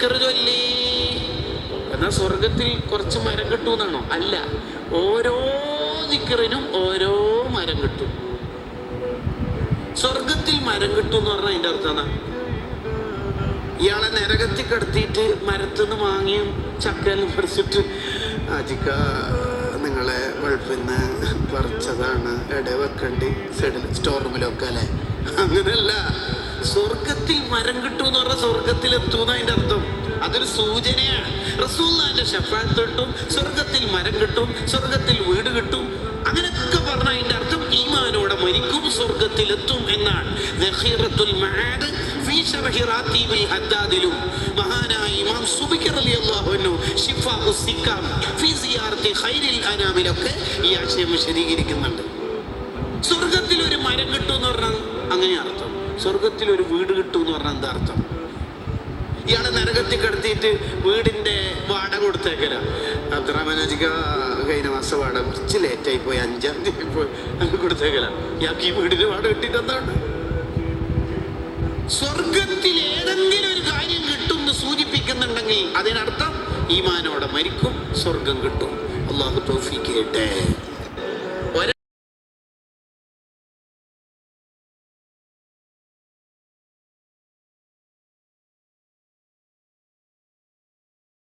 ദിക്ർ ചൊല്ലി എന്നാൽ സ്വർഗത്തിൽ കുറച്ച് മരം കിട്ടുമെന്നാണോ? അല്ല, ഓരോ ദിക്റിനും ഓരോ മരം കിട്ടും. സ്വർഗത്തിൽ മരം കിട്ടും എന്ന് പറഞ്ഞാൽ അതിൻ്റെ അർത്ഥം എന്താ? ഇയാളെ നരകത്തിൽ കിടത്തിയിട്ട് മരത്തുനിന്ന് മാങ്ങിയും ചക്കയെല്ലാം പറിച്ചിട്ട് ആജിക്ക നിങ്ങളെ വെളുപ്പിന്ന് പറിച്ചതാണ്, വെക്കണ്ടി സൈഡിൽ സ്റ്റോർ റൂമിലൊക്കെ അല്ലേ? അങ്ങനെയല്ല, സ്വർഗത്തിൽ മരം കിട്ടും എന്ന് പറഞ്ഞാൽ സ്വർഗത്തിൽ എത്തുന്ന അതിൻ്റെ അർത്ഥം. അതൊരു സൂചനയാണ്. റസൂലുള്ളാഹിന്റെ ശഫാഅത്ത് കിട്ടും, സ്വർഗത്തിൽ മരം കിട്ടും, സ്വർഗത്തിൽ വീട് കിട്ടും, അങ്ങനെയൊക്കെ പറഞ്ഞ അതിന്റെ അർത്ഥം ഈമാനോടെ മരിക്കും, സ്വർഗത്തിലെത്തും എന്നാണ്. ഹദ്ദാദിലും മഹാനായ ഇമാം സുബികി റളിയല്ലാഹു അൻഹു ശിഫാഉസ് സിക്കാം ഫീ സിയാറത്തി ഖൈറിൽ അനാമിലൊക്കെ ഈ ആശയം വിശദീകരിക്കുന്നുണ്ട്. സ്വർഗത്തിൽ ഒരു മരം കിട്ടും എന്ന് പറഞ്ഞാൽ അങ്ങനെ അർത്ഥം, സ്വർഗത്തിൽ ഒരു വീട് കിട്ടും എന്ന് പറഞ്ഞാൽ എന്താ അർത്ഥം? ഇയാളെ നരകത്തിൽ കിടത്തിയിട്ട് വീടിന്റെ വാടക കൊടുത്തേക്കല. അബ്ദുറഹ്മാനജിക്ക് കഴിഞ്ഞ മാസം വാടക കുറച്ച് ലേറ്റായി പോയി, 5-ാം തീയതി പോയി അങ്ങ് കൊടുത്തേക്കല. ഇയാൾക്ക് ഈ വീടിന് വാടക കിട്ടിയിട്ട് എന്താണ്? സ്വർഗത്തിൽ ഏതെങ്കിലും ഒരു കാര്യം കിട്ടും എന്ന് സൂചിപ്പിക്കുന്നുണ്ടെങ്കിൽ അതിനർത്ഥം ഈമാനോടെ മരിക്കും, സ്വർഗം കിട്ടും. അല്ലാഹു തൗഫീഖ് ചെയ്യട്ടെ.